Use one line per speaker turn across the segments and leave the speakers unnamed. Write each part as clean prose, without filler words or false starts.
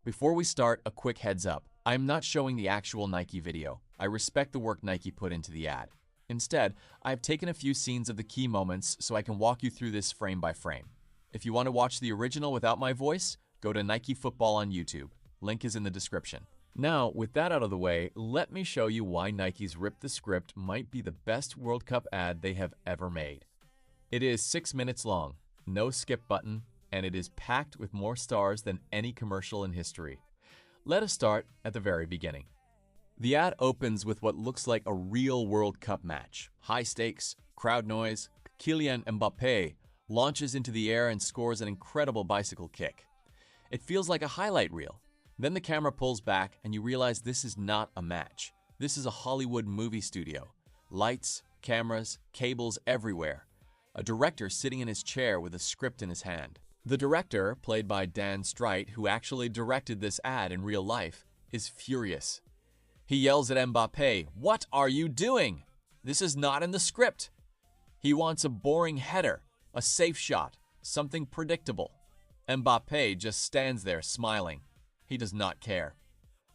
Before we start, a quick heads up. I am not showing the actual Nike video. I respect the work Nike put into the ad. Instead, I have taken a few scenes of the key moments so I can walk you through this frame by frame. If you want to watch the original without my voice, go to Nike Football on YouTube. Link is in the description. Now, with that out of the way, let me show you why Nike's Rip the Script might be the best World Cup ad they have ever made. It is 6 minutes long, no skip button, and it is packed with more stars than any commercial in history. Let us start at the very beginning. The ad opens with what looks like a real World Cup match. High stakes, crowd noise, Kylian Mbappé launches into the air and scores an incredible bicycle kick. It feels like a highlight reel. Then the camera pulls back and you realize this is not a match. This is a Hollywood movie studio. Lights, cameras, cables everywhere. A director sitting in his chair with a script in his hand. The director, played by Dan Streit, who actually directed this ad in real life, is furious. He yells at Mbappé, "What are you doing? This is not in the script." He wants a boring header, a safe shot, something predictable. Mbappé just stands there smiling. He does not care.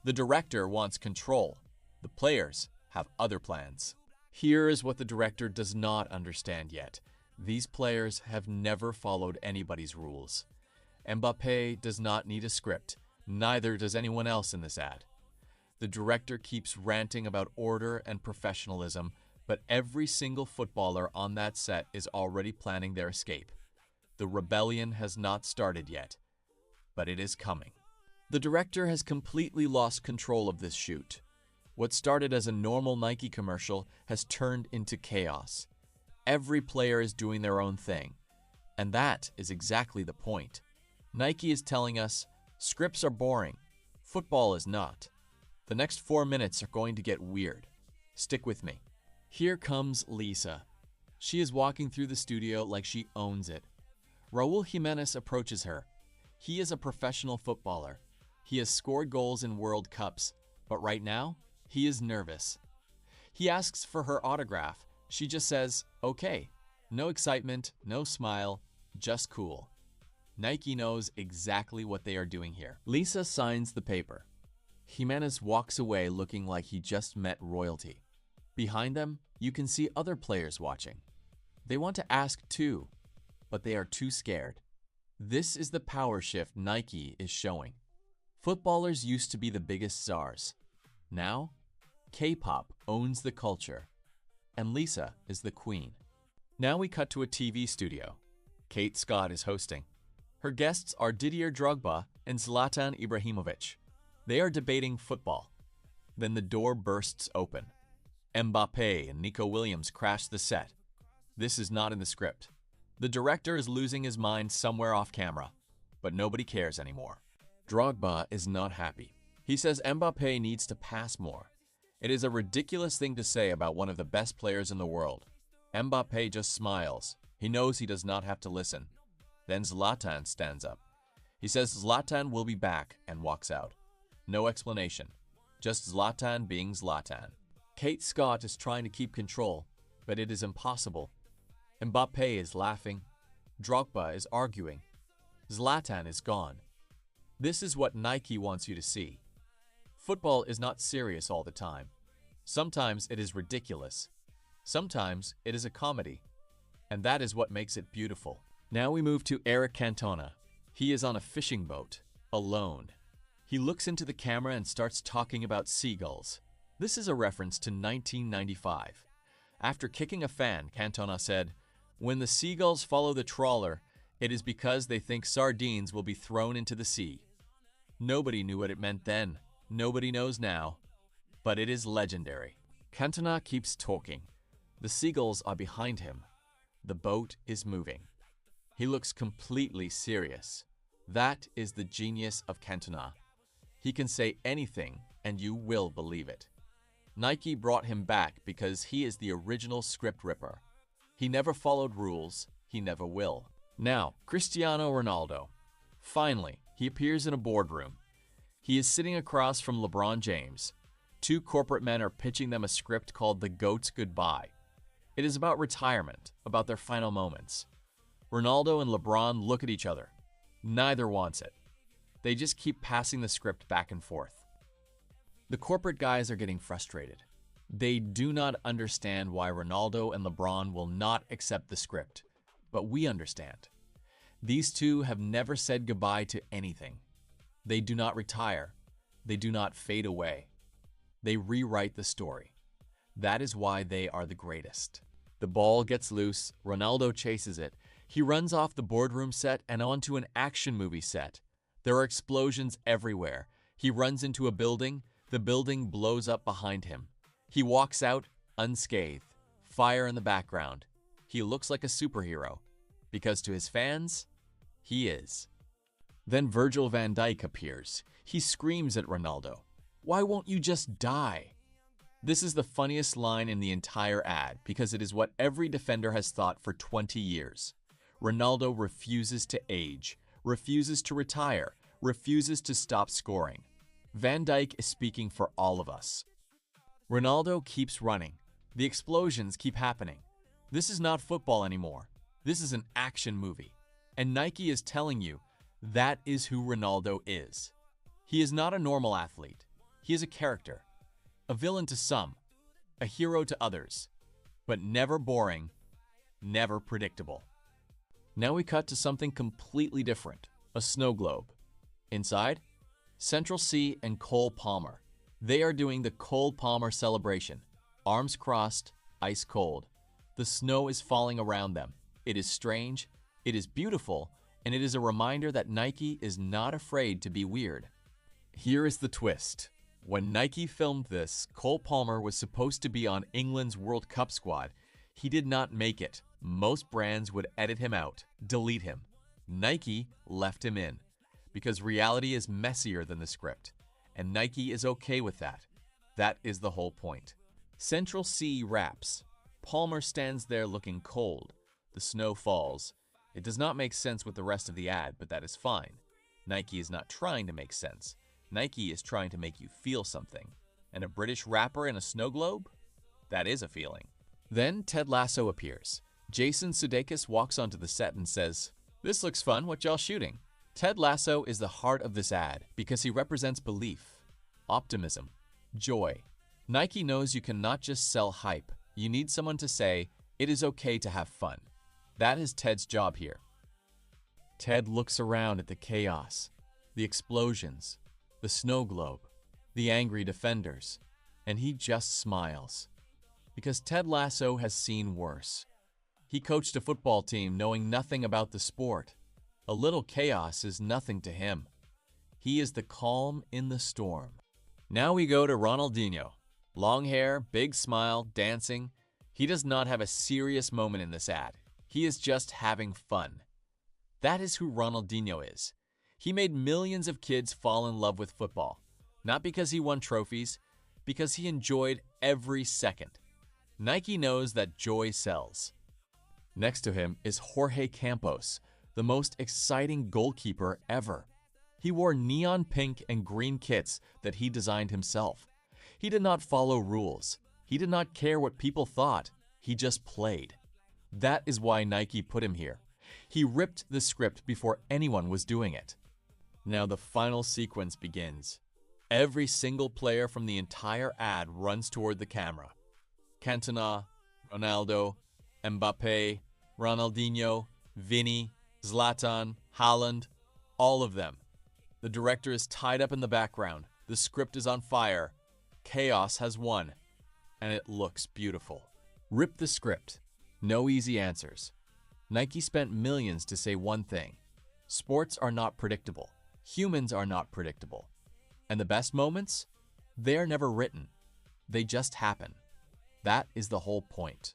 The director wants control. The players have other plans. Here is what the director does not understand yet. These players have never followed anybody's rules. Mbappé does not need a script, neither does anyone else in this ad. The director keeps ranting about order and professionalism, but every single footballer on that set is already planning their escape. The rebellion has not started yet, but it is coming. The director has completely lost control of this shoot. What started as a normal Nike commercial has turned into chaos. Every player is doing their own thing, and that is exactly the point. Nike is telling us, scripts are boring, football is not. The next 4 minutes are going to get weird. Stick with me. Here comes Lisa. She is walking through the studio like she owns it. Raul Jimenez approaches her. He is a professional footballer. He has scored goals in World Cups, but right now, he is nervous. He asks for her autograph. She just says, okay. No excitement, no smile, just cool. Nike knows exactly what they are doing here. Lisa signs the paper. Jimenez walks away looking like he just met royalty. Behind them, you can see other players watching. They want to ask too, but they are too scared. This is the power shift Nike is showing. Footballers used to be the biggest stars. Now, K-pop owns the culture, and Lisa is the queen. Now we cut to a TV studio. Kate Scott is hosting. Her guests are Didier Drogba and Zlatan Ibrahimovic. They are debating football. Then the door bursts open. Mbappé and Nico Williams crash the set. This is not in the script. The director is losing his mind somewhere off camera, but nobody cares anymore. Drogba is not happy. He says Mbappé needs to pass more. It is a ridiculous thing to say about one of the best players in the world. Mbappé just smiles. He knows he does not have to listen. Then Zlatan stands up. He says Zlatan will be back and walks out. No explanation. Just Zlatan being Zlatan. Kate Scott is trying to keep control, but it is impossible. Mbappé is laughing. Drogba is arguing. Zlatan is gone. This is what Nike wants you to see. Football is not serious all the time. Sometimes it is ridiculous. Sometimes it is a comedy. And that is what makes it beautiful. Now we move to Eric Cantona. He is on a fishing boat, alone. He looks into the camera and starts talking about seagulls. This is a reference to 1995. After kicking a fan, Cantona said, "When the seagulls follow the trawler, it is because they think sardines will be thrown into the sea." Nobody knew what it meant then. Nobody knows now. But it is legendary. Cantona keeps talking. The seagulls are behind him. The boat is moving. He looks completely serious. That is the genius of Cantona. He can say anything and you will believe it. Nike brought him back because he is the original script ripper. He never followed rules. He never will. Now, Cristiano Ronaldo. Finally, he appears in a boardroom. He is sitting across from LeBron James. Two corporate men are pitching them a script called The GOAT's Goodbye. It is about retirement, about their final moments. Ronaldo and LeBron look at each other. Neither wants it. They just keep passing the script back and forth. The corporate guys are getting frustrated. They do not understand why Ronaldo and LeBron will not accept the script, but we understand. These two have never said goodbye to anything. They do not retire. They do not fade away. They rewrite the story. That is why they are the greatest. The ball gets loose, Ronaldo chases it. He runs off the boardroom set and onto an action movie set. There are explosions everywhere. He runs into a building. The building blows up behind him. He walks out unscathed. Fire in the background. He looks like a superhero. Because to his fans, he is. Then Virgil van Dijk appears. He screams at Ronaldo, "Why won't you just die?" This is the funniest line in the entire ad because it is what every defender has thought for 20 years. Ronaldo refuses to age, refuses to retire, refuses to stop scoring. Van Dijk is speaking for all of us. Ronaldo keeps running. The explosions keep happening. This is not football anymore. This is an action movie. And Nike is telling you that is who Ronaldo is. He is not a normal athlete. He is a character. A villain to some, a hero to others, but never boring, never predictable. Now we cut to something completely different, a snow globe. Inside, Central C and Cole Palmer. They are doing the Cole Palmer celebration. Arms crossed, ice cold. The snow is falling around them. It is strange, it is beautiful, and it is a reminder that Nike is not afraid to be weird. Here is the twist. When Nike filmed this, Cole Palmer was supposed to be on England's World Cup squad. He did not make it. Most brands would edit him out, delete him. Nike left him in, because reality is messier than the script, and Nike is okay with that. That is the whole point. Central C raps. Palmer stands there looking cold. The snow falls. It does not make sense with the rest of the ad, but that is fine. Nike is not trying to make sense. Nike is trying to make you feel something. And a British rapper in a snow globe? That is a feeling. Then Ted Lasso appears. Jason Sudeikis walks onto the set and says, "This looks fun, what y'all shooting?" Ted Lasso is the heart of this ad because he represents belief, optimism, joy. Nike knows you cannot just sell hype. You need someone to say, it is okay to have fun. That is Ted's job here. Ted looks around at the chaos, the explosions, the snow globe, the angry defenders, and he just smiles. Because Ted Lasso has seen worse. He coached a football team knowing nothing about the sport. A little chaos is nothing to him. He is the calm in the storm. Now we go to Ronaldinho. Long hair, big smile, dancing. He does not have a serious moment in this ad. He is just having fun. That is who Ronaldinho is. He made millions of kids fall in love with football. Not because he won trophies, because he enjoyed every second. Nike knows that joy sells. Next to him is Jorge Campos, the most exciting goalkeeper ever. He wore neon pink and green kits that he designed himself. He did not follow rules. He did not care what people thought. He just played. That is why Nike put him here. He ripped the script before anyone was doing it. Now the final sequence begins. Every single player from the entire ad runs toward the camera. Cantona, Ronaldo, Mbappé, Ronaldinho, Vinny, Zlatan, Haaland, all of them. The director is tied up in the background. The script is on fire. Chaos has won. And it looks beautiful. Rip the script. No easy answers. Nike spent millions to say one thing. Sports are not predictable. Humans are not predictable. And the best moments? They are never written. They just happen. That is the whole point.